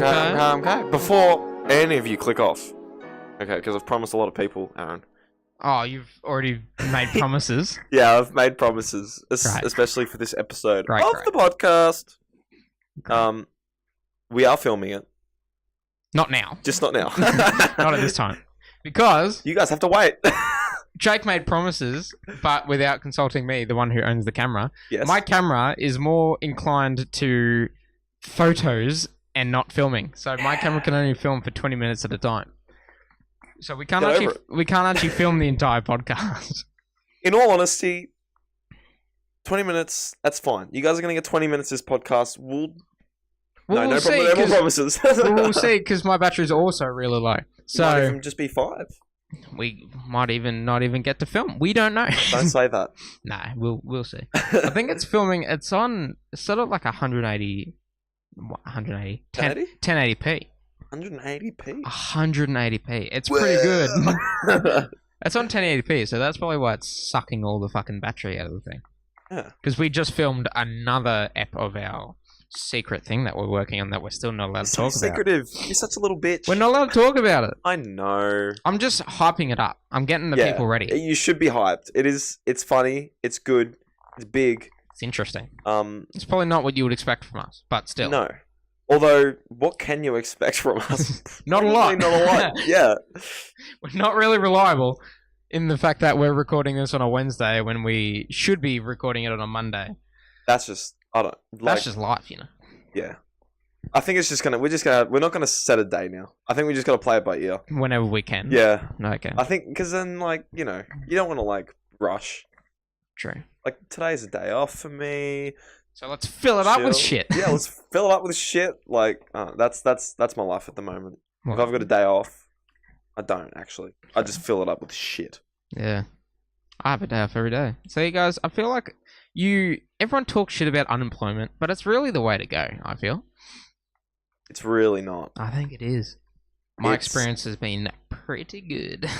Okay. Before any of you click off, okay, because I've promised a lot of people, Aaron. Oh, you've already made promises. Yeah, I've made promises, Great. especially for this episode Great. the podcast. We are filming it. Not now. Just not now. Not at this time. Because you guys have to wait. Jake made promises, but without consulting me, the one who owns the camera. Yes. My camera is more inclined to photos and not filming. So my camera can only film for 20 minutes at a time. So we can't actually film the entire podcast. In all honesty, 20 minutes, that's fine. You guys are going to get 20 minutes of this podcast. No more promises. We'll see, because my battery's also really low. So might even just be 5. We might even not even get to film. We don't know. Don't say that. Nah, we'll see. I think it's filming. It's on sort of like 1080p. 180p. 180p. It's pretty good. It's on 1080p, so that's probably why it's sucking all the fucking battery out of the thing. Yeah. Because we just filmed another ep of our secret thing that we're working on that we're still not allowed to talk about. Secretive. You're such a little bitch. We're not allowed to talk about it. I know. I'm just hyping it up. I'm getting the people ready. You should be hyped. It's funny. It's good. It's big. It's interesting. It's probably not what you would expect from us, but still. No. Although, what can you expect from us? Not a lot. Not a lot. Yeah. We're not really reliable in the fact that we're recording this on a Wednesday when we should be recording it on a Monday. That's just, that's just life, you know. Yeah. I think it's just we're not gonna set a day now. I think we just gotta play it by ear. Whenever we can. Yeah. Okay. I think, because then, you don't want to, rush. True. Today's a day off for me. So let's fill it up with shit. Yeah, let's fill it up with shit. That's my life at the moment. What? If I've got a day off, I don't, actually. I just fill it up with shit. Yeah. I have a day off every day. So you guys, I feel like everyone talks shit about unemployment, but it's really the way to go, I feel. It's really not. I think it is. My experience has been pretty good.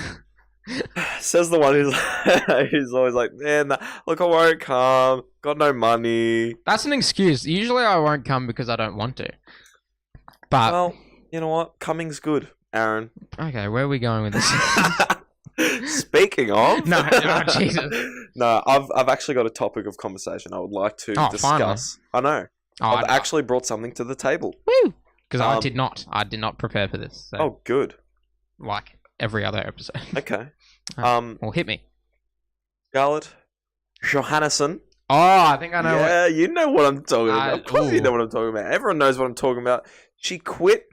Says the one who's always like, man, look, I won't come. Got no money. That's an excuse. Usually I won't come because I don't want to. But well, you know what? Coming's good, Aaron. Okay, where are we going with this? Speaking of, no, Jesus. No, I've actually got a topic of conversation I would like to discuss. Finally. I know. I've actually brought something to the table. Woo! Because I did not prepare for this. So. Oh, good. Like every other episode. Okay. Well, hit me. Scarlett Johansson. Oh, I think I know. Yeah, you know what I'm talking about. Of course you know what I'm talking about. Everyone knows what I'm talking about. She quit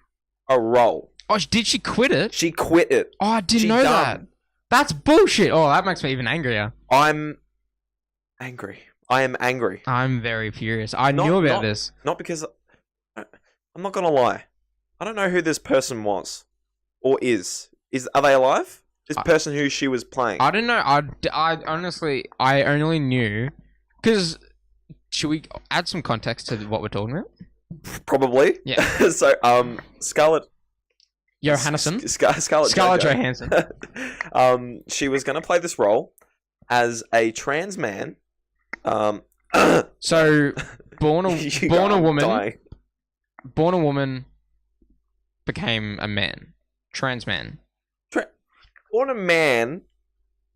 a role. Oh, did she quit it? She quit it. Oh, I didn't know that. That's bullshit. Oh, that makes me even angrier. I'm angry. I am angry. I'm very furious. I knew about this. Not because... I'm not going to lie. I don't know who this person was. Or is. Are they alive? This person who she was playing. I don't know. I honestly... I only knew... Because... Should we add some context to what we're talking about? Probably. Yeah. So, Scarlett... Johansson? Scarlett Johansson. She was going to play this role as a trans man. So, born a woman, became a man, trans man. Born a man.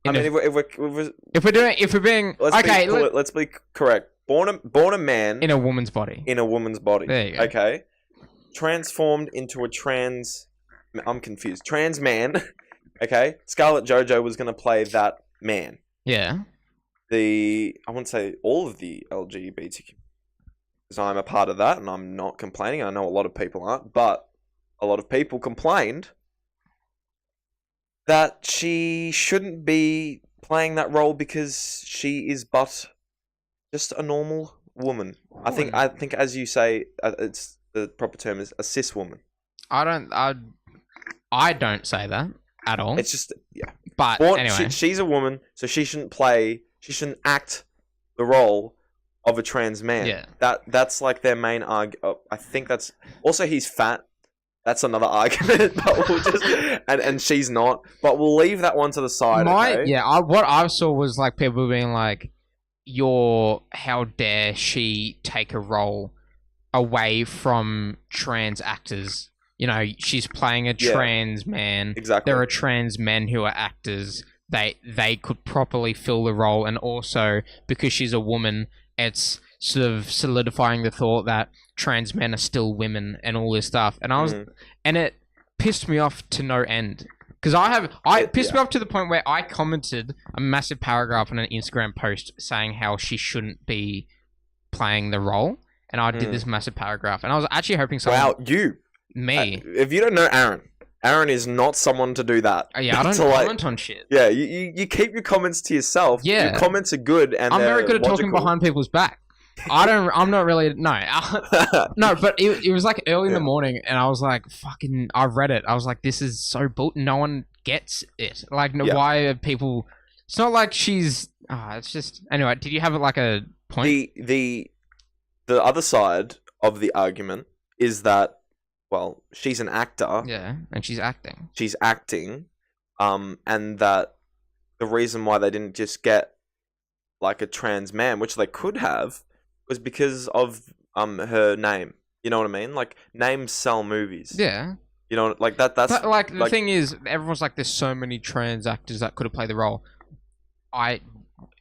If we're being okay, let's be correct. Born a man in a woman's body. In a woman's body. There you go. Okay. Transformed into a trans. I'm confused. Trans man. Okay. Scarlett Jojo was going to play that man. Yeah. I wouldn't say all of the LGBTQ, because I'm a part of that and I'm not complaining. I know a lot of people aren't, but a lot of people complained that she shouldn't be playing that role because she is but just a normal woman. I think as you say, it's the proper term is a cis woman. I don't say that at all. It's just But anyway, she's a woman, so she shouldn't act the role of a trans man. Yeah. That's like their main argument. I think that's also he's fat. That's another argument, but we'll just and she's not. But we'll leave that one to the side. What I saw was like people being like, how dare she take a role away from trans actors. You know, she's playing a trans man. Exactly. There are trans men who are actors. They could properly fill the role, and also because she's a woman, it's sort of solidifying the thought that trans men are still women and all this stuff. And and it pissed me off to no end. Because it pissed me off to the point where I commented a massive paragraph on an Instagram post saying how she shouldn't be playing the role. And I did this massive paragraph. And I was actually hoping someone... Wow, you. Me. If you don't know Aaron is not someone to do that. Yeah, I don't comment on shit. Yeah, you keep your comments to yourself. Yeah. Your comments are good and I'm very good at logical. talking behind people's back. I'm not really... No. No, but it was like early in the morning and I was like, fucking... I read it. I was like, this is so bull... No one gets it. Like, why are people... It's not like she's... it's just... Anyway, did you have like a point? The other side of the argument is that, well, she's an actor. Yeah, and she's acting. She's acting, and that the reason why they didn't just get like a trans man, which they could have, was because of her name. You know what I mean? Like, names sell movies. Yeah. You know, like that. That's but like the thing is, everyone's like, there's so many trans actors that could have played the role. I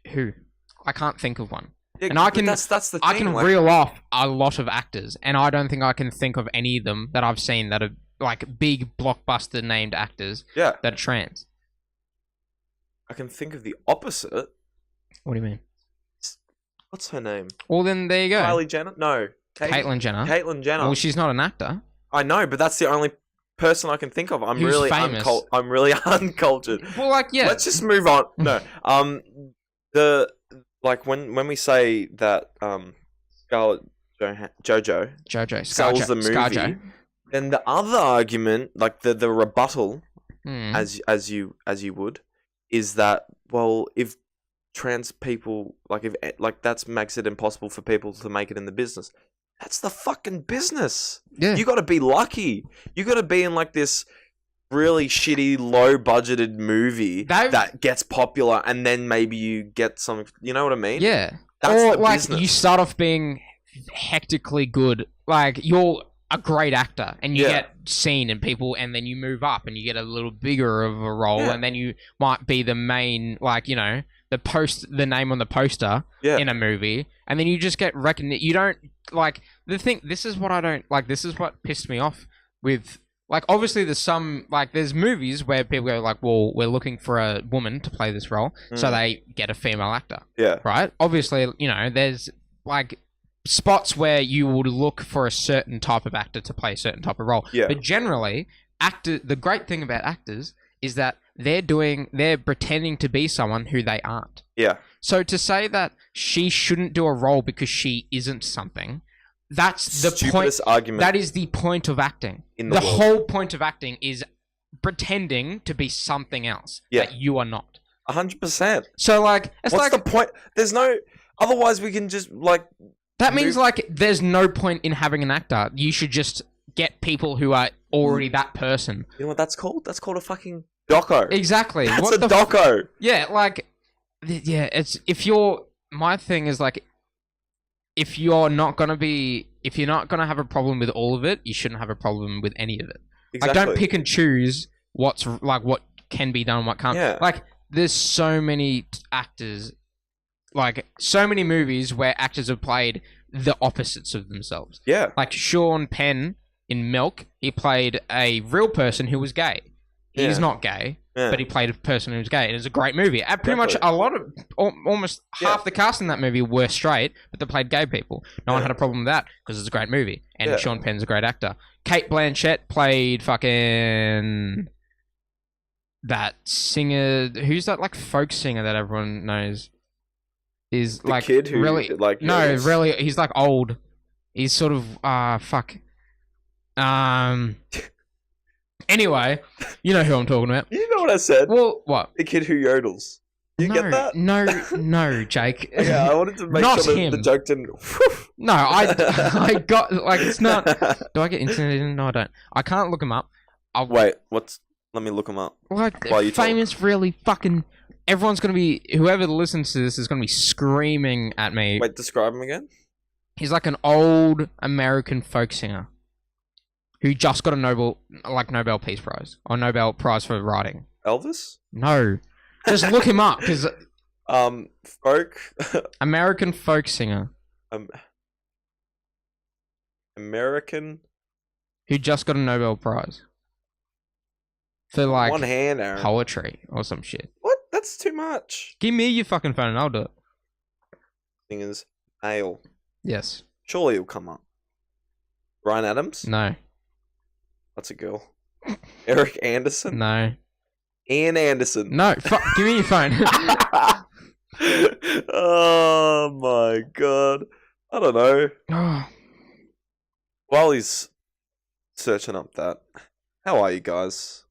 can't think of one. Yeah, and I can that's the thing. I can reel off a lot of actors, and I don't think I can think of any of them that I've seen that are like big blockbuster named actors. Yeah. That are trans. I can think of the opposite. What do you mean? What's her name? Well, then there you go. Kylie Jenner? No. Caitlyn Jenner. Caitlyn Jenner. Well, she's not an actor. I know, but that's the only person I can think of. I'm Who's really famous? I'm really uncultured. Well, like, yeah. Let's just move on. No. Like when we say that Scarlett Jojo sells the movie, Scarjo. then the other argument, like the rebuttal, Hmm. as you would, is that, well, if trans people if that makes it impossible for people to make it in the business. That's the fucking business. Yeah. You got to be lucky. You got to be in like this really shitty, low-budgeted movie that gets popular, and then maybe you get some. You know what I mean? Yeah. That's or the like business. you start off being hectically good, like you're a great actor, and you get seen in people, and then you move up, and you get a little bigger of a role, and then you might be the main, like, you know, the name on the poster in a movie, and then you just get recognized. You don't like the thing. This is what I don't like. This is what pissed me off with. Like, obviously, there's movies where people go like, well, we're looking for a woman to play this role, so they get a female actor. Yeah. Right? Obviously, you know, there's, like, spots where you would look for a certain type of actor to play a certain type of role. Yeah. But generally, the great thing about actors is that they're pretending to be someone who they aren't. Yeah. So to say that she shouldn't do a role because she isn't something... That's the stupidest point. Argument. That is the point of acting. The whole point of acting is pretending to be something else that you are not. 100%. So, like, what's the point? There's no. Otherwise, we can just like. That means like there's no point in having an actor. You should just get people who are already that person. You know what that's called? That's called a fucking doco. Exactly. That's a doco. Yeah, like, it's my thing is like. If you're not gonna have a problem with all of it, you shouldn't have a problem with any of it. Exactly. Like, don't pick and choose what can be done and what can't. Yeah. Like, there's so many actors, like so many movies where actors have played the opposites of themselves. Yeah. Like Sean Penn in Milk, he played a real person who was gay. He's not gay, but he played a person who was gay. And it was a great movie. And pretty much almost half the cast in that movie were straight, but they played gay people. No one had a problem with that because it's a great movie. And Sean Penn's a great actor. Cate Blanchett played fucking... that singer... Who's that, like, folk singer that everyone knows? Is the like kid who, really... like... No, really, he's like old. He's sort of... fuck. Anyway, you know who I'm talking about. You know what I said? Well, what? The kid who yodels. You get that? No, Jake. Yeah, I wanted to make sure that the joke didn't... No, I got... Like, it's not... Do I get internet in? No, I don't. I can't look him up. Wait, let me look him up. Like, famous, really fucking... Everyone's going to be... Whoever listens to this is going to be screaming at me. Wait, describe him again? He's like an old American folk singer who just got a Nobel Peace Prize or Nobel Prize for writing. Elvis? No, just look him up because folk. American folk singer. American. Who just got a Nobel Prize for like one hand, Aaron. Poetry or some shit. What? That's too much. Give me your fucking phone and I'll do it. Thing is, ale. Yes. Surely it'll come up. Bryan Adams? No. That's a girl. Eric Anderson? No. Ian Anderson? No. Give me your phone. Oh my god. I don't know. While he's searching up that, how are you guys?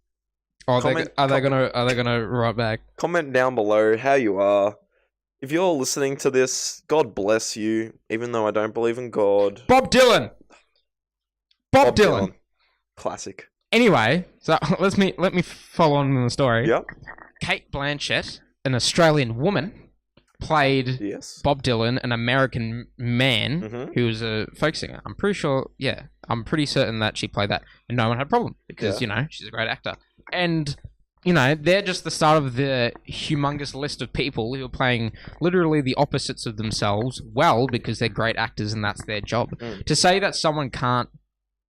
Are they gonna write back? Comment down below how you are. If you're listening to this, God bless you, even though I don't believe in God. Bob Dylan. Bob Dylan. Classic. Anyway, so let me follow on in the story. Yep. Kate Blanchett, an Australian woman, played Bob Dylan, an American man who was a folk singer. I'm pretty certain that she played that, and no one had a problem because she's a great actor. And they're just the start of the humongous list of people who are playing literally the opposites of themselves well because they're great actors and that's their job. To say that someone can't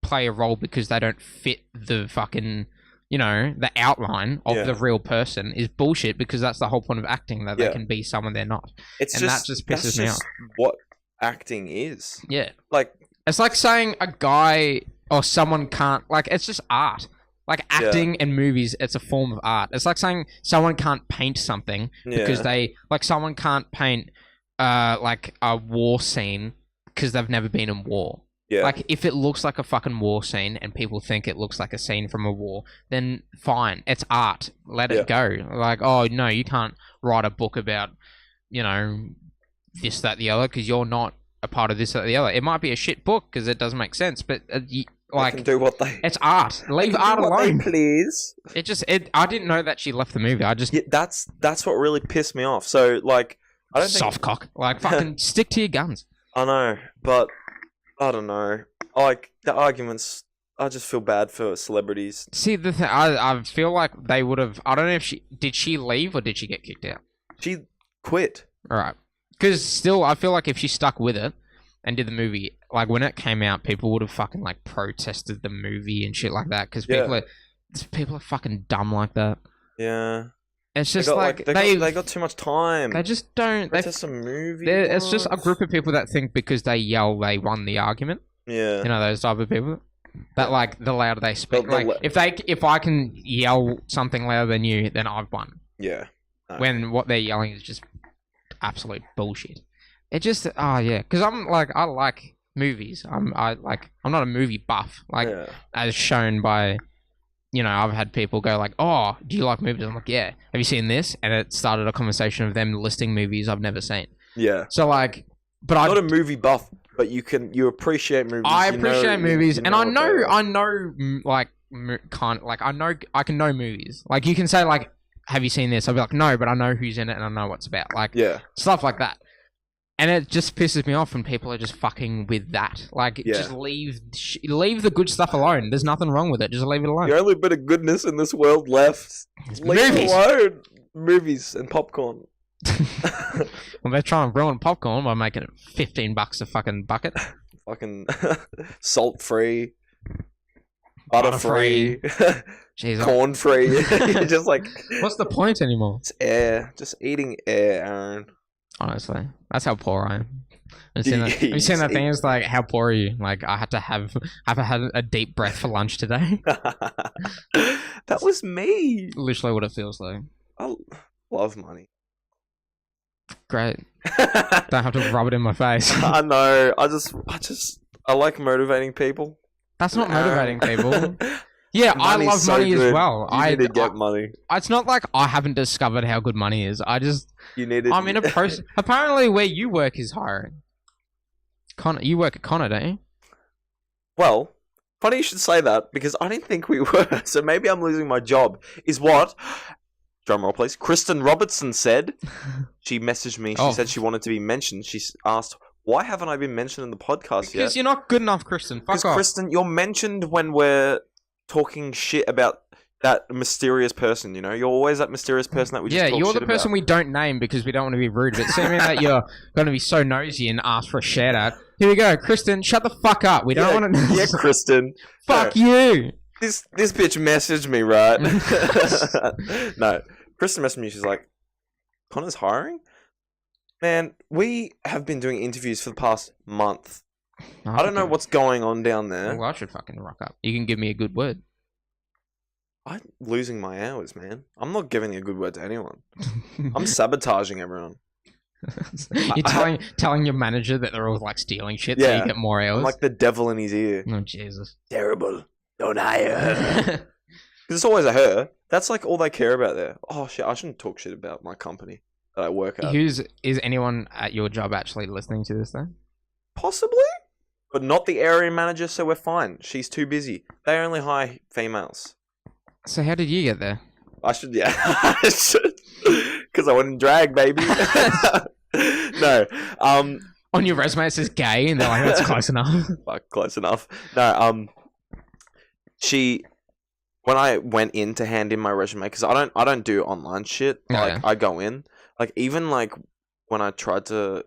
play a role because they don't fit the fucking, the outline of the real person is bullshit because that's the whole point of acting, that they can be someone they're not. That just pisses me off. What acting is. Yeah. Like, it's like saying a guy or someone can't, like, it's just art. Like acting and movies, it's a form of art. It's like saying someone can't paint something because someone can't paint like a war scene because they've never been in war. Yeah. Like if it looks like a fucking war scene and people think it looks like a scene from a war, then fine, it's art. Let it go. Like, oh no, you can't write a book about, this, that, the other because you're not a part of this, that, the other. It might be a shit book because it doesn't make sense, but like, can do what they. It's art. Leave art alone, please. I didn't know that she left the movie. That's what really pissed me off. So like, I don't soft cock. Like fucking stick to your guns. I know, but I don't know. Like the arguments, I just feel bad for celebrities. See, the thing, I feel like they would have. I don't know if did she leave or did she get kicked out? She quit. All right, because still, I feel like if she stuck with it and did the movie, like when it came out, people would have fucking like protested the movie and shit like that because people are fucking dumb like that. Yeah, it's just they got too much time. They just don't. Protest a movie. It's just a group of people that think because they yell, they won the argument. Yeah, those type of people. That like the louder they speak. If I can yell something louder than you, then I've won. Yeah. No. When what they're yelling is just absolute bullshit. It just because I'm like I like movies. I'm not a movie buff as shown by I've had people go like, oh, do you like movies? I'm like, yeah. Have you seen this? And it started a conversation of them listing movies I've never seen. Yeah. So like, but I'm not a movie buff, but you appreciate movies. I appreciate movies, and I know I can know movies. Like you can say like, have you seen this? I'll be like, no, but I know who's in it and I know what it's about. Like stuff like that. And it just pisses me off when people are just fucking with that. Like, just leave the good stuff alone. There's nothing wrong with it. Just leave it alone. The only bit of goodness in this world left. Leave it alone. Movies and popcorn. Well, they're trying to ruin popcorn by making it $15 a fucking bucket. Fucking salt-free. Butter-free. Corn-free. Just like... What's the point anymore? It's air. Just eating air, Aaron. Honestly, that's how poor I am. Have you seen that thing? It's like, how poor are you? Like, I had to have had a deep breath for lunch today. That was me. Literally what it feels like. I love money. Great. Don't have to rub it in my face. I know. I like motivating people. That's not motivating people. Yeah, I love money as well. You need to get money. It's not like I haven't discovered how good money is. I'm in a process. Apparently, where you work is hiring. You work at Connor, don't you? Well, funny you should say that because I didn't think we were. So maybe I'm losing my job. Is what? Drum roll, please. Kristen Robertson said. She messaged me. She said she wanted to be mentioned. She asked, Why haven't I been mentioned in the podcast yet? Because you're not good enough, Kristen. Fuck off. Kristen, you're mentioned when we're talking shit about that mysterious person, you know? You're always that mysterious person that we just talk you're shit the person about. we don't name because we don't want to be rude. But seeming that you're going to be so nosy and ask for a shout out. Here we go, Kristen. Shut the fuck up. We don't want to. Yeah, Kristen. Fuck you. This bitch messaged me, right? No, Kristen messaged me. She's like, "Connor's hiring." Man, we have been doing interviews for the past month. I don't know what's going on down there. Well, I should fucking rock up. You can give me a good word. I'm losing my hours, man. I'm not giving a good word to anyone. I'm sabotaging everyone. You're telling your manager that they're all like stealing shit so you get more hours? I'm like the devil in his ear. Oh, Jesus. Terrible. Don't hire her. Because it's always a her. That's like all they care about there. Oh, shit. I shouldn't talk shit about my company that I work at. Is anyone at your job actually listening to this, though? Possibly. But not the area manager, so we're fine. She's too busy. They only hire females. So how did you get there? I should, yeah. I should. Because I went in drag, baby. No. On your resume it says gay, and they're like, that's close enough. Fuck, close enough. No, when I went in to hand in my resume, because I don't do online shit. Like, I go in. Like, even, like, when I tried to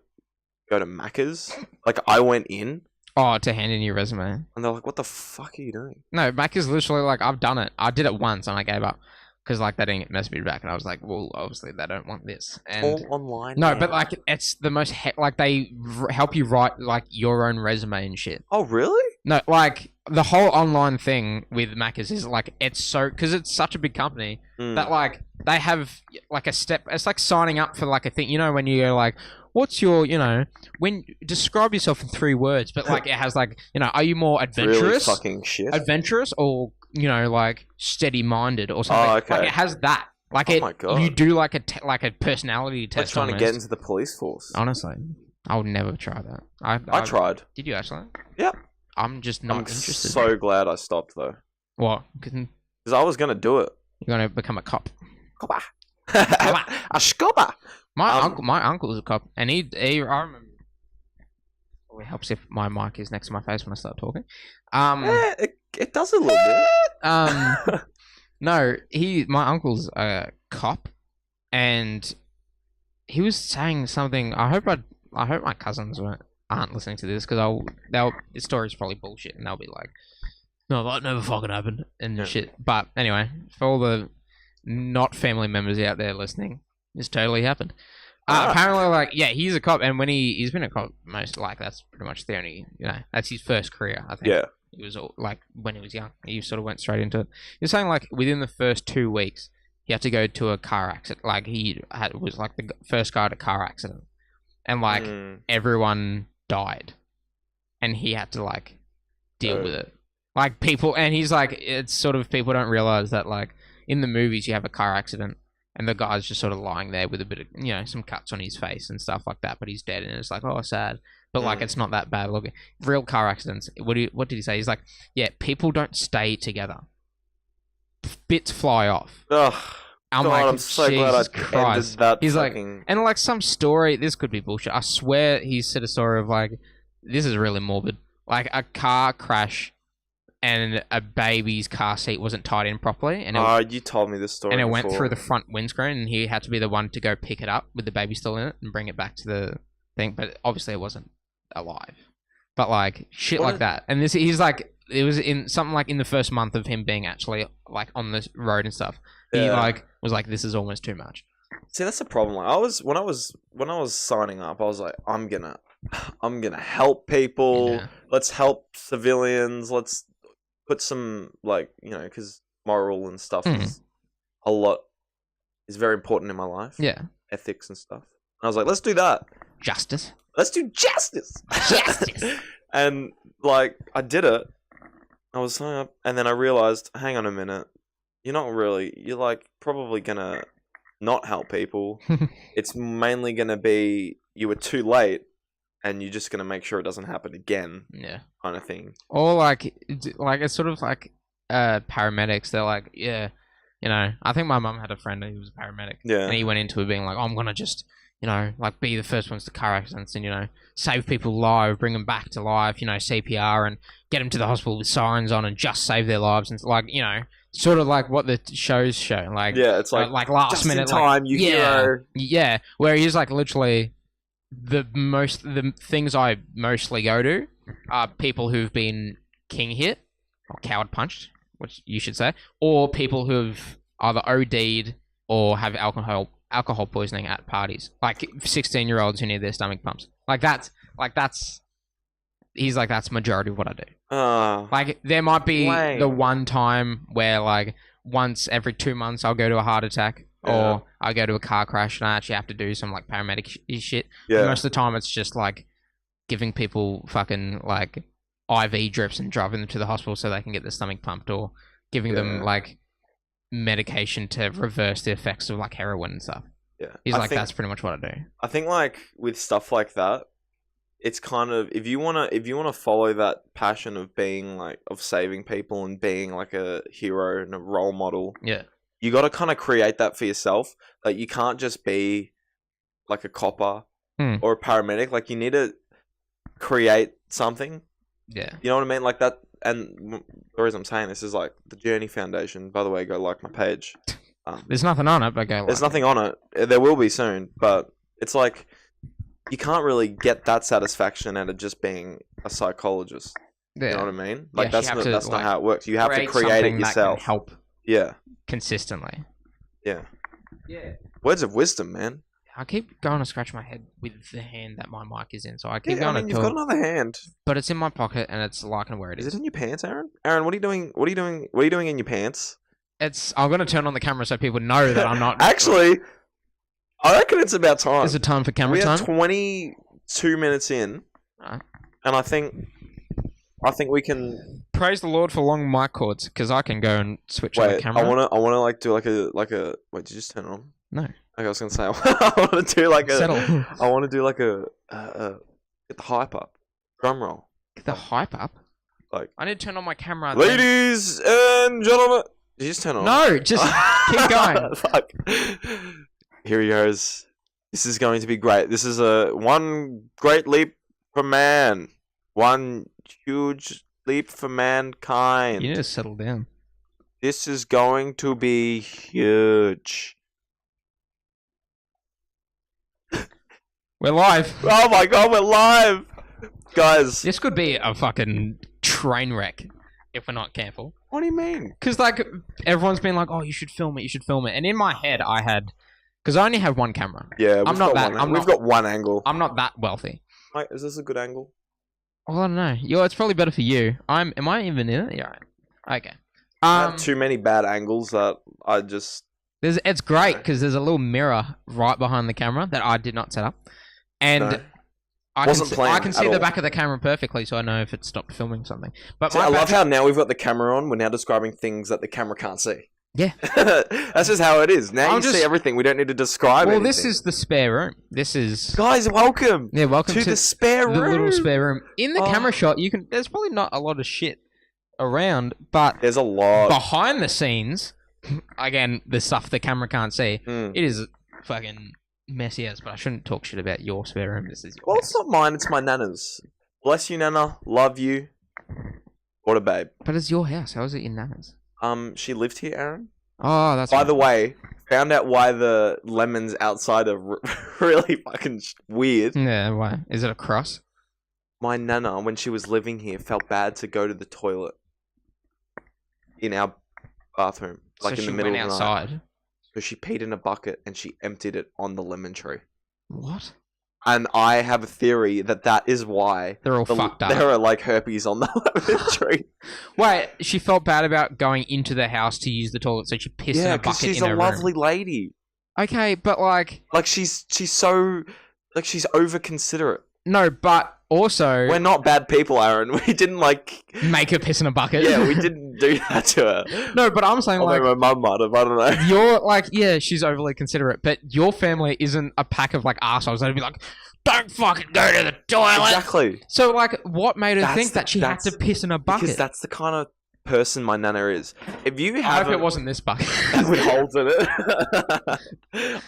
go to Macca's, like, I went in. Oh, to hand in your resume. And they're like, what the fuck are you doing? No, Macca's literally like, I've done it. I did it once, and I gave up. Because, like, they didn't message me back, and I was like, well, obviously they don't want this. And all online. No, man. but, like, it's the most... like, they help you write, like, your own resume and shit. Oh, really? No, like, the whole online thing with Macca's is, like, it's so... Because it's such a big company that, like, they have, like, a step... It's like signing up for, like, a thing. You know, when you go, like, what's your, you know... Describe yourself in 3 words, but, like, it has, like, you know, are you more adventurous? Really fucking shit. Adventurous or, you know, like, steady-minded or something. Oh, okay. Like, it has that. Like, oh my God. You do, like, a personality test. I'm trying to get into the police force. Honestly. I would never try that. I tried. Did you actually? Yeah. I'm just not interested. So glad I stopped though. What? Because I was gonna do it. You're gonna become a cop. Copper. A scopper. My uncle is a cop, and he I remember. It helps if my mic is next to my face when I start talking. It does a little bit. No, my uncle's a cop, and he was saying something. I hope my cousins aren't listening to this because this story's probably bullshit, and they'll be like, "No, that never fucking happened," and shit. But anyway, for all the not family members out there listening, this totally happened. Apparently, like, yeah, he's a cop, and when he's been a cop, that's pretty much the only, you know, that's his first career, I think. Yeah. He was, like, when he was young, he sort of went straight into it. You're saying, like, within the first 2 weeks, he had to go to a car accident. Like, was, like, the first guy at a car accident. And, like, everyone died. And he had to, like, deal with it. Like, people, and he's like, it's sort of, people don't realize that, like, in the movies, you have a car accident, and the guy's just sort of lying there with a bit of, you know, some cuts on his face and stuff like that, but he's dead, and it's like, oh, sad. But, like, it's not that bad looking. Real car accidents, what did he say? He's like, yeah, people don't stay together. Bits fly off. Ugh. I'm so glad I ended that. He's like, and, like, some story, this could be bullshit. I swear he said a story of, like, this is really morbid. Like, a car crash and a baby's car seat wasn't tied in properly. And you told me this story. And it before. went through the front windscreen, and he had to be the one to go pick it up with the baby still in it and bring it back to the thing. But obviously, it wasn't alive. But, like, shit like that. And he's like, it was in something like in the first month of him being actually, like, on the road and stuff. He, like, was like, this is almost too much. See, that's the problem. Like, when I was signing up, I was like, I'm gonna help people. Yeah. Let's help civilians. Let's put some, like, you know, because moral and stuff is very important in my life. Yeah. Ethics and stuff. And I was like, let's do that. Justice. Let's do justice. Justice. And, like, I did it. I was signing up, and then I realized, hang on a minute. You're, like, probably gonna not help people. It's mainly gonna be, you were too late, and you're just gonna make sure it doesn't happen again. Yeah. Kind of thing. Or, like it's sort of like paramedics. They're like, yeah, you know, I think my mum had a friend who was a paramedic. Yeah. And he went into it being like, oh, I'm gonna just, like be the first ones to car accidents and, save people alive, bring them back to life, CPR and get them to the hospital with sirens on and just save their lives. And like, sort of like what the shows show. Like, yeah, it's like last just minute in time, like, you hero. Yeah, where he's like literally the things I mostly go to are people who've been king hit or coward punched, which you should say, or people who've either OD'd or have alcohol poisoning at parties, like 16-year-olds who need their stomach pumps. That's majority of what I do. Like there might be the one time where like once every 2 months I'll go to a heart attack or I go to a car crash and I actually have to do some like paramedic shit. Yeah. Most of the time it's just like giving people fucking like IV drips and driving them to the hospital so they can get their stomach pumped, or giving them like medication to reverse the effects of like heroin and stuff. Yeah. That's pretty much what I do. I think like with stuff like that, it's kind of if you wanna follow that passion of being like of saving people and being like a hero and a role model. Yeah. You got to kind of create that for yourself. Like you can't just be like a copper or a paramedic. Like you need to create something. Yeah. You know what I mean? Like that. And the reason I'm saying this is like the Journey Foundation. By the way, go like my page. There's nothing on it, but go like there's nothing on it. There will be soon, but it's like you can't really get that satisfaction out of just being a psychologist. Yeah. You know what I mean? Like that's not how it works. You have to create it yourself. That can help. Yeah. Consistently. Yeah. Yeah. Words of wisdom, man. I keep going to scratch my head with the hand that my mic is in, so I keep going to you've got another hand. But it's in my pocket and it's liking where it is. Is it in your pants, Aaron? Aaron, what are you doing? What are you doing in your pants? I'm going to turn on the camera so people know that I'm not. Actually, I reckon it's about time. Is it time for camera time? We are 22 minutes in, and I think we can praise the Lord for long mic cords, because I can go and switch on the camera. I wanna like do like a wait, did you just turn it on? No. Okay, I was gonna say I wanna do like a settle. I wanna do like a get the hype up. Drum roll. Get the hype up? Like I need to turn on my camera. Ladies and gentlemen, did you just turn it on? No, just keep going. Fuck. Here he goes. This is going to be great. This is one great leap for man. One huge leap for mankind. You need to settle down. This is going to be huge. We're live. Oh my god, we're live! Guys. This could be a fucking train wreck if we're not careful. What do you mean? Because, like, everyone's been like, oh, you should film it. And in my head, I had... Because I only have one camera. Yeah, we've got one angle. I'm not that wealthy. Wait, is this a good angle? Well, I don't know. It's probably better for you. Am I even in it? Yeah. Okay. I have too many bad angles that I just... It's great because there's a little mirror right behind the camera that I did not set up. And I can see the back of the camera perfectly, so I know if it stopped filming something. But I love how now we've got the camera on, we're now describing things that the camera can't see. Yeah. That's just how it is. Now see everything. We don't need to describe anything. Well, this is the spare room. This is... Guys, welcome. Yeah, welcome to the spare room. The little spare room. In the camera shot, there's probably not a lot of shit around, but... There's a lot. Behind the scenes, again, the stuff the camera can't see, it is fucking messy as, but I shouldn't talk shit about your spare room. This is your house. It's not mine. It's my nana's. Bless you, Nana. Love you. What a babe. But it's your house. How is it your nana's? She lived here, Aaron. Oh, that's By the way, found out why the lemons outside are really fucking weird. Yeah, why? Is it a cross? My nana, when she was living here, felt bad to go to the toilet in our bathroom, like in the middle of the night. Outside. So she peed in a bucket and she emptied it on the lemon tree. What? And I have a theory that is why they're all fucked up. There are like herpes on the lemon tree. Wait, she felt bad about going into the house to use the toilet, so she pissed in a bucket in her room. Yeah, because she's a lovely lady. Okay, but like she's so she's over considerate. No, but also we're not bad people, Aaron. We didn't make her piss in a bucket. Yeah, we didn't do that to her. No, but I'm saying my mum might have. I don't know. You're she's overly considerate, but your family isn't a pack of assholes that'd be like, don't fucking go to the toilet. Exactly. So what made her think that she had to piss in a bucket? Because that's the kind of person my nana is. If you I hope it wasn't this bucket with holes in it.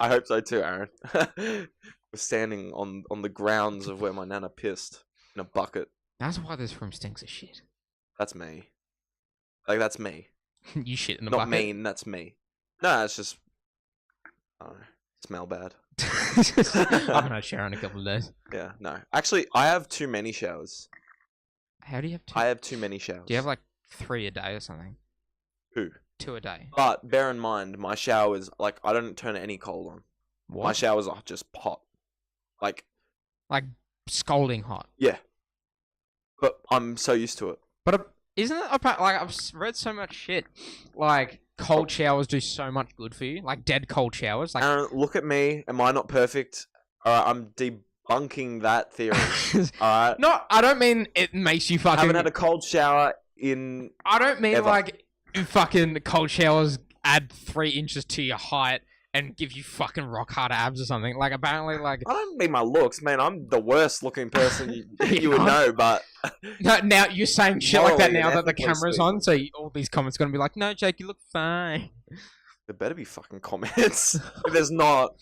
I hope so too, Aaron. was standing on the grounds of where my nana pissed in a bucket. That's why this room stinks of shit. That's me. Like, that's me. You shit in the Not bucket. mean, that's me. No, it's just... I don't know. Smell bad. I've had a shower in a couple of days. Yeah, no. Actually, I have too many showers. How do you have 2? I have too many showers. Do you have like 3 a day or something? Who? 2 a day. But bear in mind, my showers, like, I don't turn any cold on. What? My showers are just hot. Like Scalding hot. Yeah. But I'm so used to it. But isn't it like I've read so much shit? Like cold showers do so much good for you. Like dead cold showers. Like Aaron, look at me. Am I not perfect? Alright, I'm debunking that theory. Alright. No, I don't mean it makes you fucking. I haven't had a cold shower in. I don't mean ever. like fucking cold showers add 3 inches to your height and give you fucking rock hard abs or something. Like apparently, like I don't mean my looks, man. I'm the worst looking person you would know. But no, now you're saying shit like that Morally now and that the ethically camera's speaking. on, so all these comments are gonna be like, "No, Jake, you look fine." there better be fucking comments. If there's not,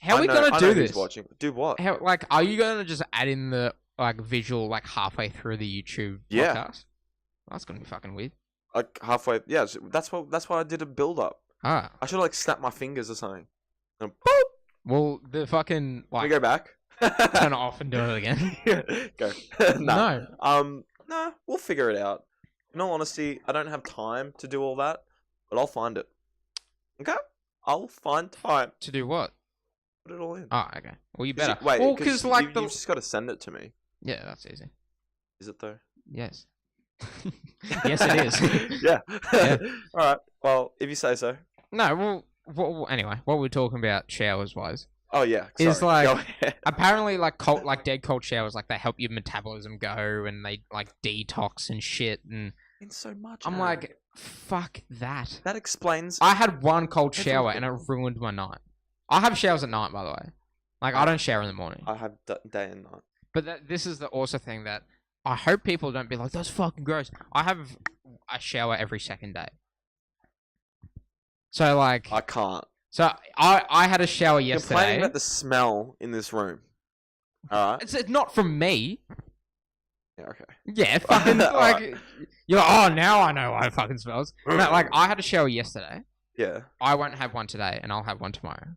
How are we gonna I do know this? who's watching. Do what? How, like, are you gonna just add in the like visual like halfway through the YouTube Yeah. podcast? That's gonna be fucking weird. Like halfway. Yeah, that's why I did a build up. Ah, I should like snap my fingers or something. And boop. well, the fucking Can we like go back? turn it off and do it again. Go. No. No, we'll figure it out. In all honesty, I don't have time to do all that, but I'll find it. Okay? I'll find time. To do what? Put it all in. Oh, okay. Well, you 'Cause better. Wait, well, because like you've just got to send it to me. yeah, that's easy. Is it though? Yes. Yes, it is. Yeah. Yeah. All right. Well, if you say so. No, well, anyway, what we're talking about showers wise. Oh yeah. It's sorry. like- Go ahead. Apparently, like dead cold showers, like they help your metabolism go and they like detox and shit. And In so much. I'm Aaron. like, fuck that. that explains. I had one cold shower and it Everything. ruined my night. I have showers at night, by the way. Like I don't shower in the morning. I have day and night. But this is the also thing that I hope people don't be like, that's fucking gross. I have a shower every second day. So like, I can't. so I had a shower You're complaining yesterday. about the smell in this room. All right. It's not from me. Yeah. Okay. Yeah, fucking like Alright. you're like, oh, now I know why it fucking smells. No, like I had a shower yesterday. Yeah. I won't have one today, and I'll have one tomorrow.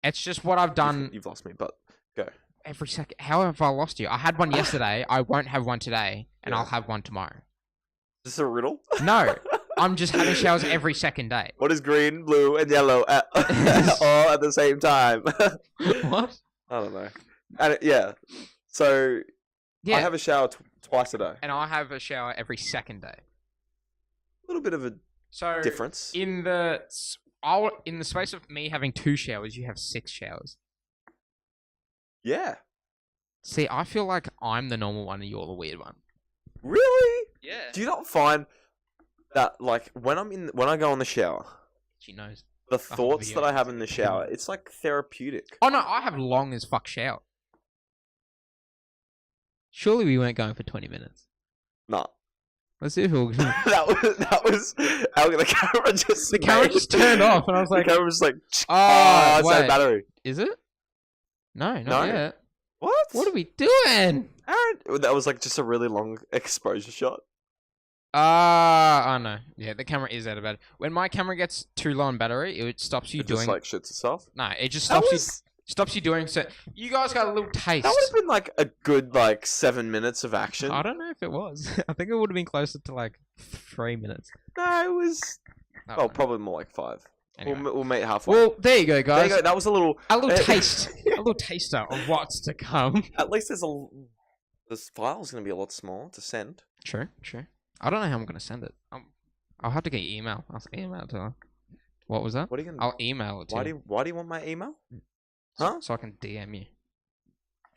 It's just what I've done You've lost me, but go. every second. How have I lost you? I had one yesterday. I won't have one today, and Yeah. I'll have one tomorrow. Is this a riddle? No, I'm just having showers every second day. What is green, blue, and yellow all at the same time? What? I don't know. And yeah. So Yeah, I have a shower twice a day. and I have a shower every second day. A little bit of a So difference. in the space of me having 2 showers, you have 6 showers. Yeah. See, I feel like I'm the normal one and you're the weird one. Really? Yeah. Do you not find that like when I go in the shower, She knows. the whole thoughts video. that I have in the shower, it's like therapeutic. Oh no, I have long as fuck shower. Surely we weren't going for 20 minutes. Nah. Let's see if we'll... that was how the camera just The camera just turned off and I was like, the camera was like oh, it's that wait. battery. Is it? No, not No. yet. What? What are we doing? Aaron, that was like just a really long exposure shot. Oh no. Yeah, the camera is out of battery. When my camera gets too low on battery, it stops you It doing... just like shits itself. No, it just That stops you doing... So you guys got a little taste. That would have been like a good like 7 minutes of action. I don't know if it was. I think it would have been closer to like 3 minutes. No, it was. I Oh, don't know. probably more like 5. Anyway. We'll meet halfway. Well, there you go, there guys. you go. That was a little. A little taste. A little taster of what's to come. At least this file's gonna be a lot smaller to send. True. I don't know how I'm gonna send it. I'll have to get your email. I'll email it to her. What was that? What are you gonna? I'll email it to you. Why do you want my email? Huh? So I can DM you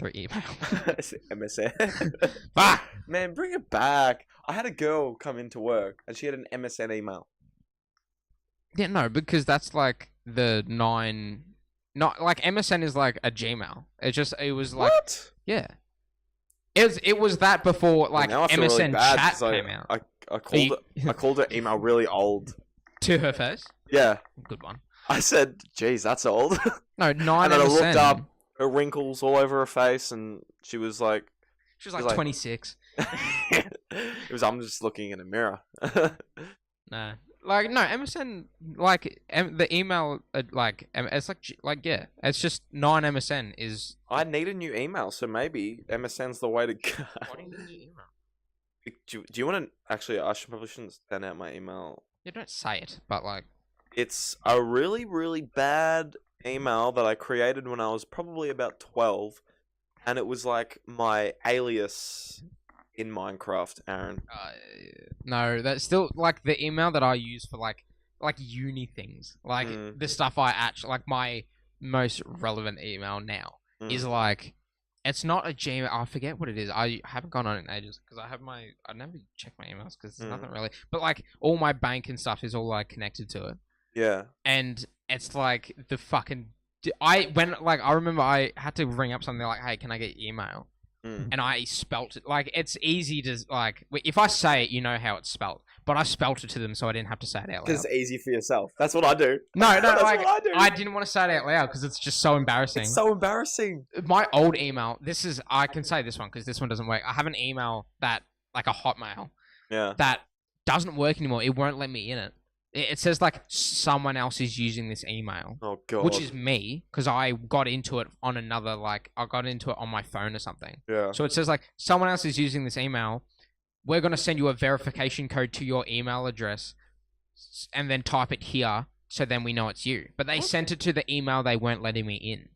through email. MSN. Ah! Man, bring it back. I had a girl come into work and she had an MSN email. Yeah, no, because that's like the 9. Not like MSN is like a Gmail. It was like What? yeah. It was that before like Well, now I feel MSN really bad chat 'cause came out I called her email really old. to her face. Yeah. Good one. I said, geez, that's old. No, 9 And then I MSN. looked up her wrinkles all over her face, and she was like, She was like 26. I'm just looking in a mirror. Nah. Like, no, MSN, like, the email, it's yeah, it's just 9 MSN is... I need a new email, so maybe MSN's the way to go. What do you need a new email? Do you want to... Actually, probably shouldn't send out my email. You don't say it, but, like... It's a really, really bad email that I created when I was probably about 12, and it was like my alias in Minecraft, Aaron. No, that's still like the email that I use for like uni things, like the stuff I actually like. My most relevant email now is like, it's not a Gmail. I forget what it is. I haven't gone on it in ages because I never check my emails because there's nothing really. But like all my bank and stuff is all like connected to it. Yeah. And it's like the fucking. I remember I had to ring up something like, hey, can I get your email? And I spelt it. Like, it's easy to, like... If I say it, you know how it's spelt. But I spelt it to them so I didn't have to say it out loud. Because it's easy for yourself. That's what I do. No, That's like, what I do. I didn't want to say it out loud because it's just so embarrassing. It's so embarrassing. My old email, I can say this one because this one doesn't work. I have an email that, like a Hotmail, that doesn't work anymore. It won't let me in it. It says, like, someone else is using this email. Oh, God. Which is me, because I got into it on another, like, I got into it on my phone or something. Yeah. So it says, like, someone else is using this email. We're going to send you a verification code to your email address and then type it here so then we know it's you. But they sent it to the email they weren't letting me in.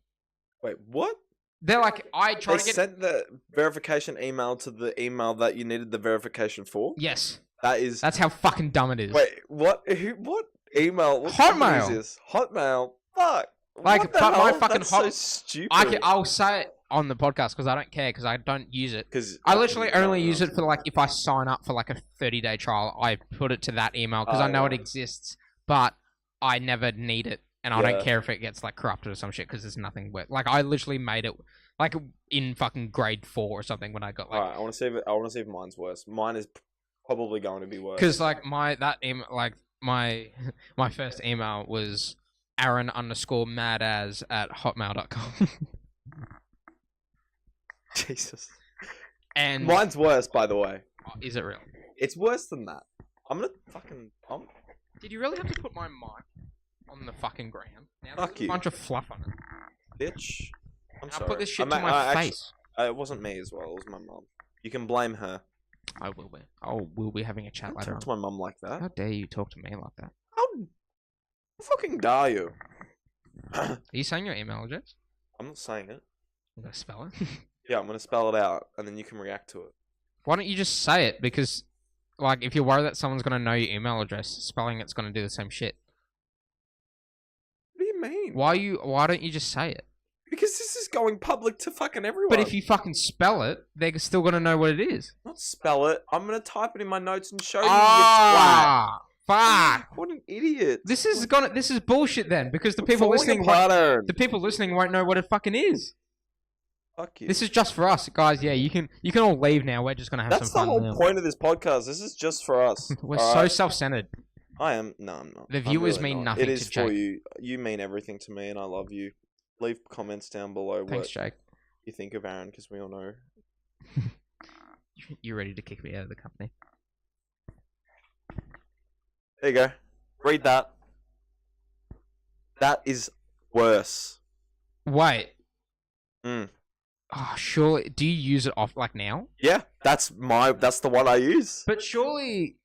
Wait, what? They're like, They sent the verification email to the email that you needed the verification for? Yes. That's how fucking dumb it is. Wait, what? What email? What Hotmail. Is this? Hotmail. Fuck. Like, what the but hell? my fucking That's so stupid. I'll say it on the podcast because I don't care because I don't use it. Because I literally only use it for like if I sign up for like a 30-day trial, I put it to that email because I know it exists, but I never need it, and I don't care if it gets like corrupted or some shit because there's nothing worth. Like I literally made it like in fucking grade 4 or something when I got like. Alright, I want to see if mine's worse. Mine is probably going to be worse. Because like my first email was Aaron_madaz@hotmail.com. Jesus. And mine's worse, by the way. Is it real? It's worse than that. I'm gonna fucking. Did you really have to put my mic on the fucking ground? Now Fuck there's you. a bunch of fluff on it. Bitch. I'm sorry. I'll put this shit to my face. It wasn't me as well. It was my mum. You can blame her. I will be. We'll be having a chat later on. Talk to my mum like that. How dare you talk to me like that? How fucking dare you? Are you saying your email address? I'm not saying it. I'm gonna spell it. Yeah, I'm gonna spell it out, and then you can react to it. Why don't you just say it? Because, like, if you're worried that someone's gonna know your email address, spelling it's gonna do the same shit. What do you mean? Why don't you just say it? Because this is going public to fucking everyone. But if you fucking spell it, they're still gonna know what it is. Not spell it. I'm gonna type it in my notes and show you. Ah, fuck! What an idiot! This is bullshit then, because the people listening won't know what it fucking is. Fuck you. This is just for us, guys. Yeah, you can all leave now. We're just gonna have That's some fun. That's the whole point of this podcast. This is just for us. We're so self-centered. I am. No, I'm not. The viewers mean nothing to Jake. It is for you. You mean everything to me, and I love you. Leave comments down below. Thanks, Jake. You think of Aaron, because we all know. You ready to kick me out of the company? There you go. Read that. That is worse. Wait. Mm. Oh, surely. Do you use it off like now? Yeah, that's the one I use. But surely,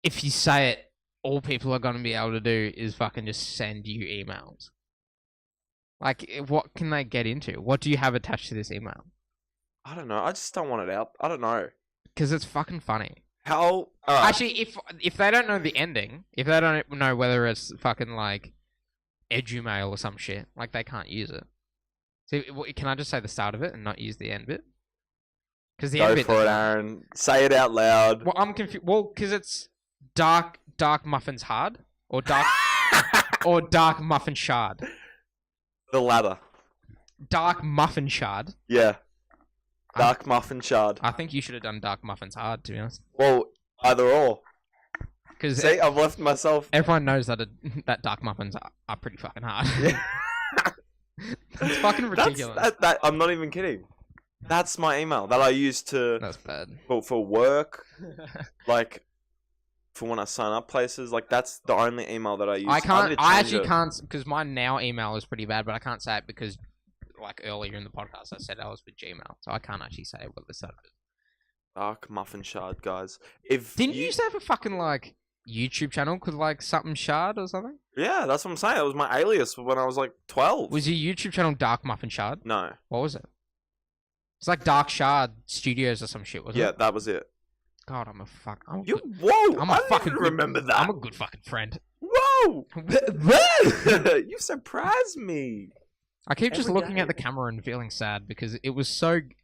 if you say it, all people are going to be able to do is fucking just send you emails. Like, what can they get into? What do you have attached to this email? I don't know. I just don't want it out. I don't know. Because it's fucking funny. How? Actually, if they don't know the ending, if they don't know whether it's fucking like edumail or some shit, like they can't use it. So can I just say the start of it and not use the end bit? Because the end bit. Go for it, Aaron. Say it out loud. Well, I'm confused. Well, because it's dark muffins hard or dark or dark muffin shard. The latter. Dark muffin shard. Yeah. Dark muffin shard. I think you should have done dark muffins hard, to be honest. Well, either or. Because See, I've left myself. everyone knows that that dark muffins are pretty fucking hard. Yeah. It's fucking ridiculous. I'm not even kidding. That's my email that I use That's bad. for work, like for when I sign up places. Like that's the only email that I use. I actually can't, because my now email is pretty bad, but I can't say it because, like earlier in the podcast, I said I was with Gmail, so I can't actually say what the start of it. Dark muffin shard, guys. Didn't you used to have a fucking like YouTube channel called like something shard or something? Yeah, that's what I'm saying. It was my alias when I was like 12. Was your YouTube channel Dark Muffin Shard? No. What was it? It's like Dark Shard Studios or some shit, wasn't it? Yeah, that was it. God, I'm a fuck. I'm a You good, whoa! I'm a I fucking didn't good, remember that. I'm a good fucking friend. Whoa! You surprised me. I keep just Every looking day. at the camera and feeling sad because it was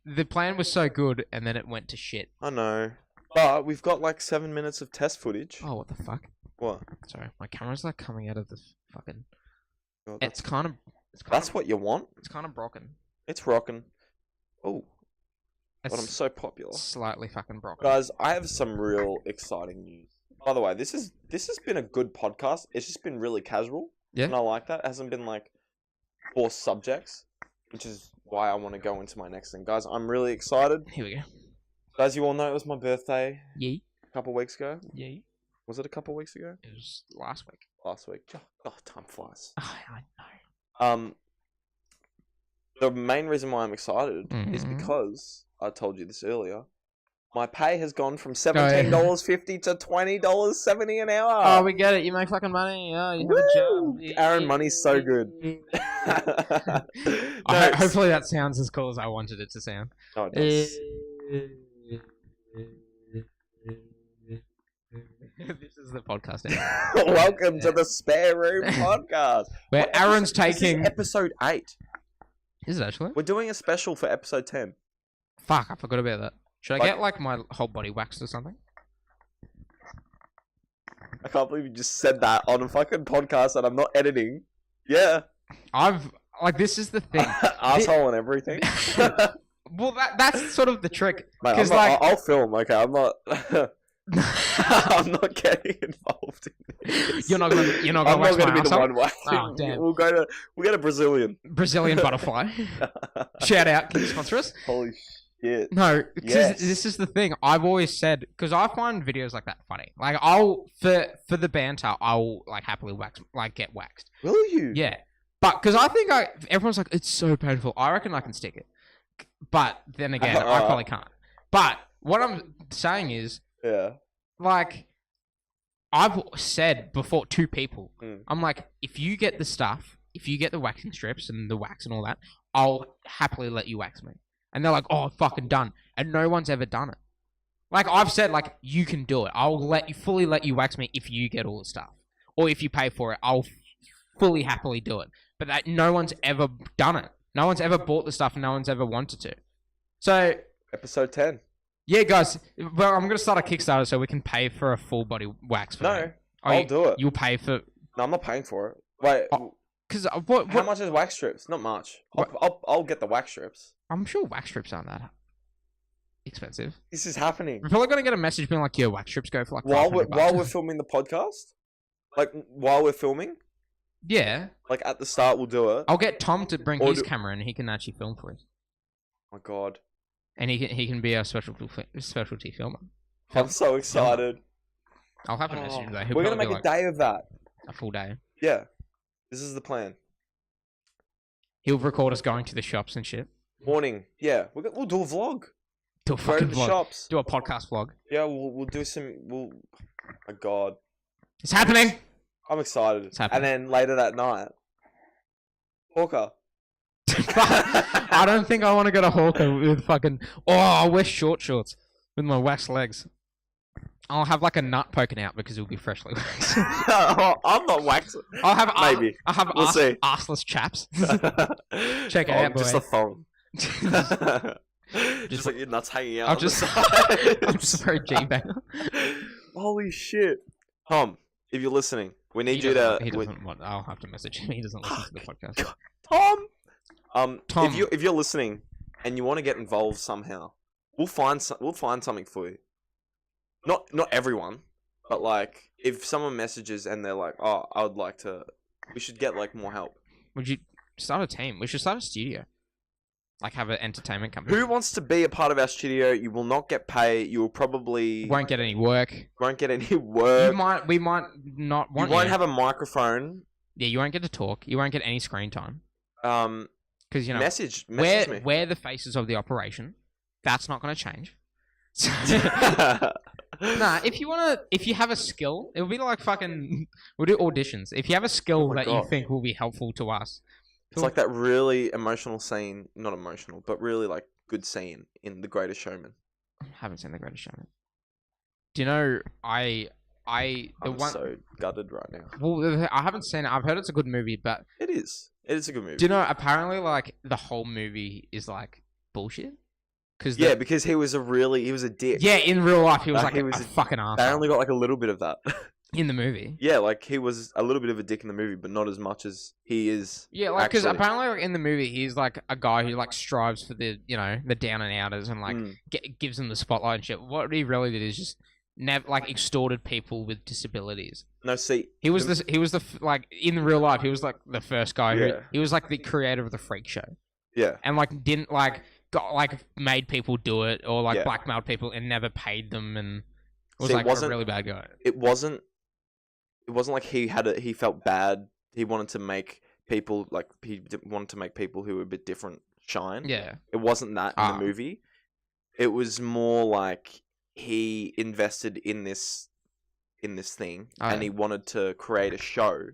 the plan was so good and then it went to shit. I know, but we've got like 7 minutes of test footage. Oh, what the fuck? What? Sorry, my camera's like coming out of the fucking. God, It's kind of. that's what you want. It's kind of broken. It's rocking. Oh, It's but I'm so popular. slightly fucking broken. Guys, I have some real exciting news. By the way, this has been a good podcast. It's just been really casual. Yeah. And I like that. It hasn't been like forced subjects, which is why I want to go into my next thing. Guys, I'm really excited. Here we go. As you all know, it was my birthday Yee. a couple weeks ago. Yee. Was it a couple weeks ago? It was last week. Last week. Oh, time flies. I know. The main reason why I'm excited is Mhm. because I told you this earlier. My pay has gone from $17.50 to $20.70 an hour. Oh, we get it. You make fucking money. Oh, you have a job. Woo! Aaron, money's so good. Hopefully that sounds as cool as I wanted it to sound. Oh, it does. This is the podcast. Welcome to the Spare Room Podcast. Where What Aaron's episode- this taking. is episode 8. Is it actually? We're doing a special for episode 10. Fuck, I forgot about that. Should I Like- get like my whole body waxed or something? I can't believe you just said that on a fucking podcast that I'm not editing. Yeah. This is the thing. Asshole and everything. Well, that's sort of the trick. Mate, Because I'll film, okay? I'm not... I'm not getting involved in this. you're not gonna I'm wax not my going to be the arsehole? one waxing. Oh, damn. We'll go to Brazilian. Brazilian butterfly. Shout out. Can you sponsor us? Holy shit. No, because Yes. this is the thing. I've always said, because I find videos like that funny. Like for the banter, I'll like happily get waxed. Will you? Yeah, but because I think everyone's like, it's so painful. I reckon I can stick it, but then again, I probably can't. But what I'm saying is, Yeah. like, I've said before to people, Mm. I'm like, if you get the stuff, if you get the waxing strips and the wax and all that, I'll happily let you wax me. And they're like, oh, fucking done. And no one's ever done it. Like, I've said, like, you can do it. I'll fully let you wax me if you get all the stuff. Or if you pay for it, I'll fully happily do it. But no one's ever done it. No one's ever bought the stuff and no one's ever wanted to. So, Episode 10. yeah, guys, well, I'm going to start a Kickstarter so we can pay for a full body wax for me. No, I'll do it. You'll pay for... No, I'm not paying for it. Wait, Because how much is wax strips? Not much. I'll get the wax strips. I'm sure wax strips aren't that expensive. This is happening. We're probably going to get a message being like, yo, wax strips go for like While $500. we're filming the podcast? Like, while we're filming? Yeah. Like, at the start, we'll do it. I'll get Tom to bring Or his do- camera and he can actually film for us. Oh, my God. And he can be our specialty filmer. I'm so excited. I'll have a message Oh, though. He'll we're going to probably make be a day of that. a full day. Yeah. This is the plan. He'll record us going to the shops and shit. Morning. Yeah. We'll do a vlog. Do a Go to fucking the vlog. shops. Do a podcast vlog. Yeah, we'll do some... Oh, my God. It's happening! I'm excited. It's happening. And then later that night... Hawker. I don't think I want to go to Hawker with fucking... Oh, I'll wear shorts with my waxed legs. I'll have like a nut poking out because it'll be freshly waxed. I'm not waxing. I'll have Maybe. I'll have We'll see. arseless chaps. Check it out, Just boy. a thong. just like your nuts hanging out. I'll on just the sides. I'm just a very G-banger. Holy shit, Tom! If you're listening, we need you to. He doesn't want. I'll have to message him. He doesn't listen to the podcast. Tom. Tom. If you're listening and you want to get involved somehow, we'll find something for you. Not everyone, But like, if someone messages and they're like, "Oh, I would like to," we should get like more help. Would you start a team? We should start a studio. Like have an entertainment company. Who wants to be a part of our studio? You will not get paid. You will probably won't get any work. Won't get any work. We might not want. You won't have a microphone. Yeah, you won't get to talk. You won't get any screen time. Because you know, message me. We're the faces of the operation. That's not going to change. Nah, if you have a skill, it'll be like fucking. We'll do auditions. If you have a skill that you think will be helpful to us. It's like that really emotional scene, not emotional, but really like good scene in The Greatest Showman. I haven't seen The Greatest Showman. Do you know I'm so gutted right now. Well, I haven't seen it. I've heard it's a good movie, but it is. It is a good movie. Do you know? Apparently, like the whole movie is like bullshit. Because he was a dick. Yeah, in real life, he was like a fucking asshole. Apparently, got like a little bit of that. In the movie? Yeah, like he was a little bit of a dick in the movie, but not as much as he is. Yeah, like because apparently like, in the movie he's like a guy who like strives for the the down and outers and like gives them the spotlight and shit. What he really did is just like extorted people with disabilities. No, see, he was like in real life he was like the first guy who he was like the creator of the Freak Show. Yeah, and like didn't like got like made people do it or like blackmailed people and never paid them and was like a really bad guy. It wasn't like he felt bad. He wanted to make people who were a bit different shine. Yeah. It wasn't that in the movie. It was more like he invested in this thing and he wanted to create a show.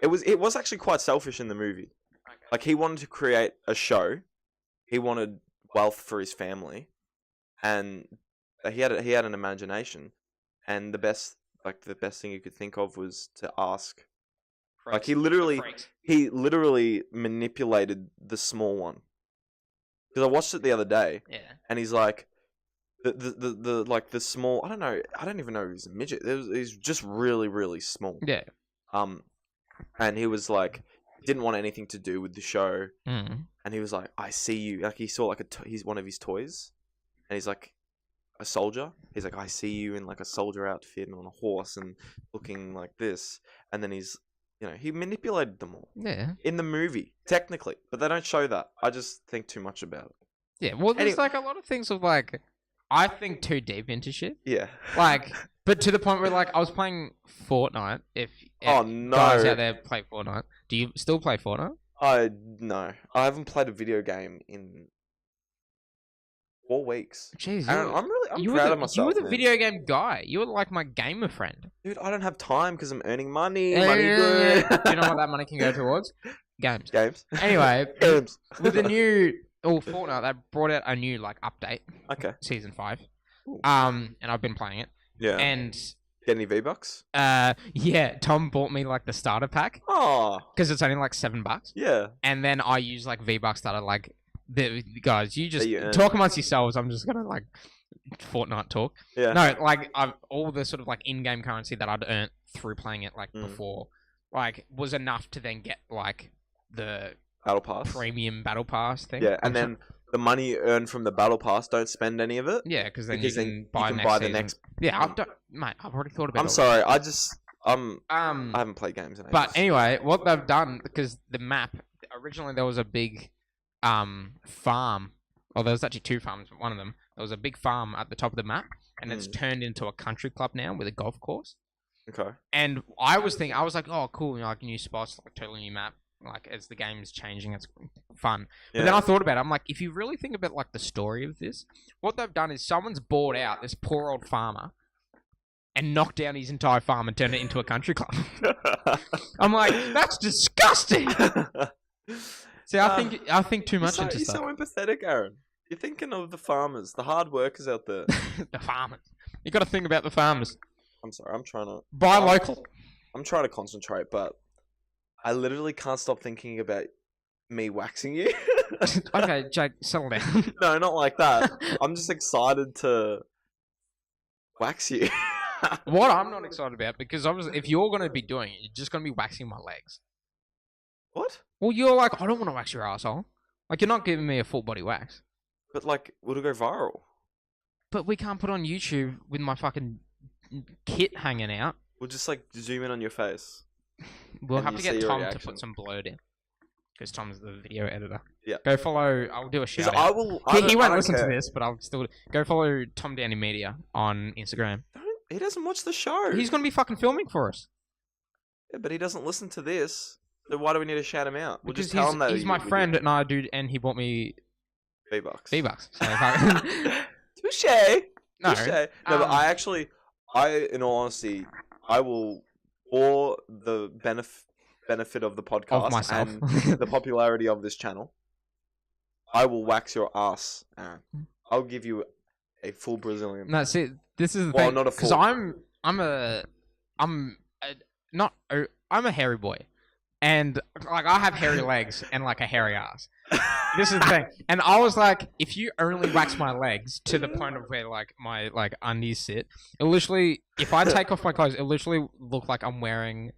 It was actually quite selfish in the movie. Okay. Like he wanted to create a show. He wanted wealth for his family and he had an imagination and the best thing you could think of was to ask. Freaks. Like he literally manipulated the small one. Because I watched it the other day. Yeah. And he's like, the small. I don't know. I don't even know if he's a midget. He's just really really small. Yeah. And he was like, didn't want anything to do with the show. Mm. And he was like, I see you. Like he saw like he's one of his toys, and he's like. A soldier. He's like, I see you in like a soldier outfit and on a horse and looking like this. And then he manipulated them all. Yeah. In the movie, technically. But they don't show that. I just think too much about it. Yeah, well, there's like a lot of things of like, I think too deep into shit. Yeah. Like, but to the point where like, I was playing Fortnite. If guys out there play Fortnite. Do you still play Fortnite? No. I haven't played a video game in 4 weeks. Jeez, I'm proud of myself. You were the video game guy. You were like my gamer friend. Dude, I don't have time because I'm earning money. Do you know what that money can go towards? Games. Anyway, with the new Fortnite, they brought out a new like update. Okay. Season 5. And I've been playing it. Yeah. And get any V-Bucks? Yeah. Tom bought me like the starter pack. Oh. Because it's only like $7. Yeah. And then I use like V-Bucks that are like. Guys, you just talk amongst yourselves. I'm just gonna like Fortnite talk. Yeah. No, like all the sort of like in-game currency that I'd earned through playing it like before, like was enough to then get like the battle pass, premium battle pass thing. Yeah, and then the money you earn from the battle pass, don't spend any of it. Yeah, because then you can buy the next. Yeah, I've already thought about. I'm sorry, I haven't played games in ages. But anyway, what they've done because the map originally there was a big. Farm. Well, there was actually 2 farms. One of them, there was a big farm at the top of the map, and it's turned into a country club now with a golf course. Okay. And I was like, oh, cool, like new spots, like totally new map. Like as the game's changing, it's fun. But then I thought about it. I'm like, if you really think about like the story of this, what they've done is someone's bought out this poor old farmer and knocked down his entire farm and turned it into a country club. I'm like, that's disgusting. See, I think too much into stuff. You're so empathetic, Aaron. You're thinking of the farmers, the hard workers out there. The farmers. You got to think about the farmers. I'm sorry, I'm trying to buy local. I'm trying to concentrate, but I literally can't stop thinking about me waxing you. Okay, Jake, settle down. No, not like that. I'm just excited to wax you. What I'm not excited about, because obviously, if you're going to be doing it, you're just going to be waxing my legs. What? Well, you're like, I don't want to wax your asshole. Like, you're not giving me a full body wax. But, like, would it go viral? But we can't put on YouTube with my fucking kit hanging out. We'll just like zoom in on your face. We'll And have you to see get your Tom to reaction. put some blurred in. Because Tom's the video editor. Yeah. Go follow. I'll do a shout I out. will. He won't I listen don't to care. this, but I'll still go follow Tom Downey Media on Instagram. He doesn't watch the show. He's gonna be fucking filming for us. Yeah, but he doesn't listen to this. So why do we need to shout him out? We'll Because just tell him that he's my friend, and I do, and he bought me V-Bucks. V-Bucks. So if I, Touche. no, Touche. No, but in all honesty, I will, for the benefit of the podcast of myself. and the popularity of this channel, I will wax your ass, Aaron. I'll give you a full Brazilian. No, see, this is the Well, thing. not a Because full. I'm a hairy boy, and like I have hairy legs and like a hairy ass. This is the thing, and I was like, if you only wax my legs to the point of where like my like undies sit, it literally, if I take off my clothes, it literally look like I'm wearing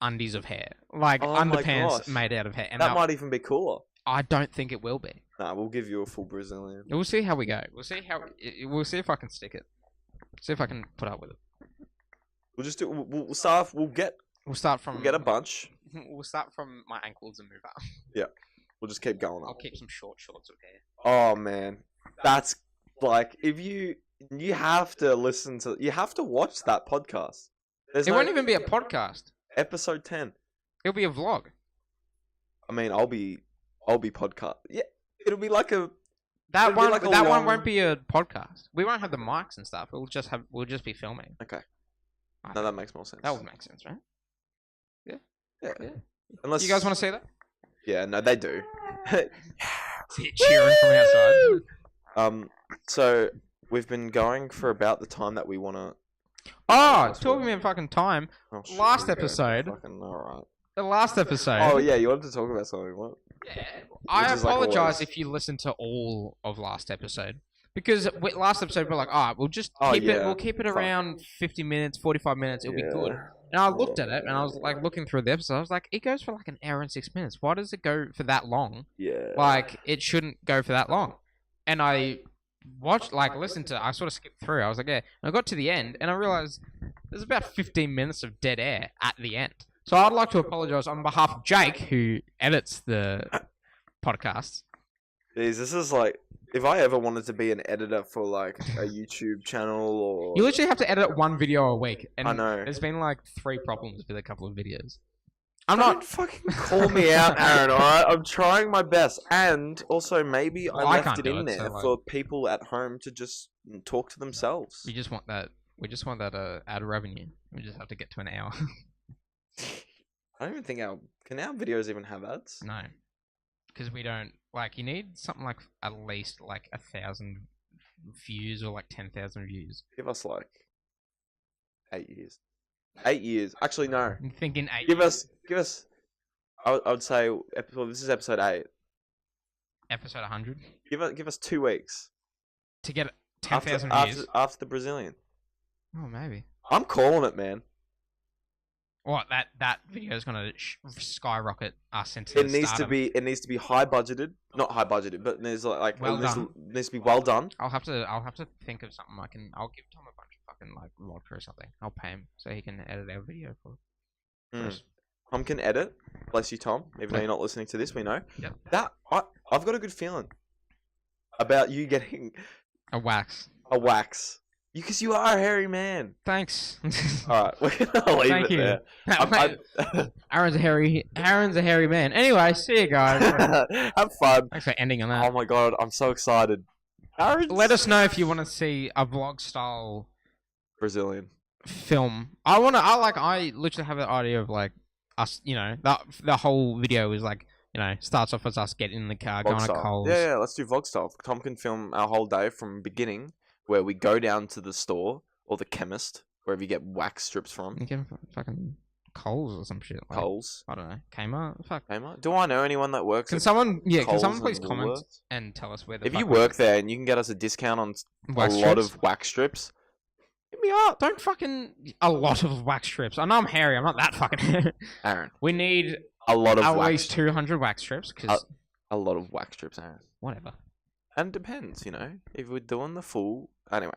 undies of hair, like Oh my underpants gosh. made out of hair. And That might even be cooler. I don't think it will be. Nah, we'll give you a full Brazilian. We'll see how we go. We'll see if I can stick it. See if I can put up with it. We'll just do. We'll start. We'll start from. We'll get a bunch. We'll start from my ankles and move up. We'll just keep going I'll up. keep some short shorts of hair. Oh man, that's like if you have to watch that podcast. There's It won't even be a podcast. episode 10. It'll be a vlog. I mean, I'll be podcast. Yeah, it'll be like a. That It'll be one. like a That one long- won't be a podcast. We won't have the mics and stuff. We'll just be filming. Okay. I No, think that makes more sense. that would make sense, right? Yeah. Yeah. Unless You guys want to see that? Yeah, no, they do. Cheering from outside. So we've been going for about the time that we want to. Oh, talking about fucking time. Oh, shit, Last here we go. episode. Fucking alright. The last episode. Oh yeah, you wanted to talk about something. What? Yeah. I Which is like apologize always. if you listened to all of last episode. Because last episode we're like, we'll just Oh, keep it. yeah. We'll keep it Fuck. around 50 minutes, 45 minutes. It'll be good. Yeah. And I looked at it and I was like looking through the episode. I was like, it goes for like an hour and 6 minutes. Why does it go for that long? Yeah. Like it shouldn't go for that long. And I listened to. I sort of skipped through. I was like, yeah. And I got to the end and I realized there's about 15 minutes of dead air at the end. So I'd like to apologize on behalf of Jake, who edits the podcasts. Jeez, this is like if I ever wanted to be an editor for like a YouTube channel or. You literally have to edit one video a week, and I know. there's been like 3 problems with a couple of videos. Don't I'm not. fucking call me out, Aaron. All right, I'm trying my best, and also maybe Well, I I left can't it do in it, so, there like- for people at home to just talk to themselves. We just want that. We just want that ad revenue. We just have to get to an hour. I don't even think our videos even have ads. No, because we don't like. You need something like at least like 1,000 views or like 10,000 views. Give us like 8 years. 8 years. Actually, no. I'm thinking 8. Give us. I would say this is episode 8. Episode 100 Give us 2 weeks. to get 10,000 after, views. after the Brazilian. Oh, maybe. I'm calling it, man. What that video is gonna skyrocket us into. It needs stardom. to be high budgeted, not high budgeted, but there's like Well it needs, done. needs to be well done. I'll have to think of something. I'll give Tom a bunch of fucking like vodka or something. I'll pay him so he can edit our video for us. Tom can edit. Bless you, Tom. Even though you're not listening to this, we know. Yep. That I've got a good feeling about you getting A wax. a wax. Because you are a hairy man. Thanks. All right, we're gonna leave Thank it you. there. I'm- Aaron's a hairy man. Anyway, see you guys. Have fun. Thanks for ending on Oh that. my god, I'm so excited. Aaron's Let us know if you want to see a vlog style Brazilian. film. I literally have an idea of like us. You know, the whole video is like, you know, starts off as us getting in the car, Vlog going to style. Coles. Yeah, let's do vlog style. Tom can film our whole day from beginning, where we go down to the store or the chemist, wherever you get wax strips from. You can fucking Coles or some shit. Like, Coles. I don't know. Kmart. Fuck. Kmart. Do I know anyone that works Can at someone Coles please and comment Woolworths? and tell us where the If fuck you work there and you can get us a discount on wax a lot strips? of wax strips, hit me up. Don't fucking a lot of wax strips. I know I'm hairy. I'm not that fucking hairy. Aaron, We need a lot of at wax. least 200 wax strips because A lot of wax strips, Aaron. whatever. And it depends, you know, if we're doing the full. Anyway,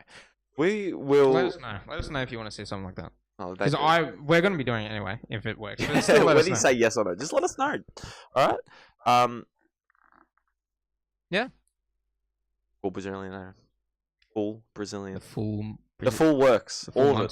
We will. Let us know. Let us know if you want to see something like that. Oh, Because we're going to be doing it anyway if it works. But still let us Whether you know. say yes or no, just let us know. All right. Yeah. Full Brazilian. Full Brazilian. The full The full works. the full All of it.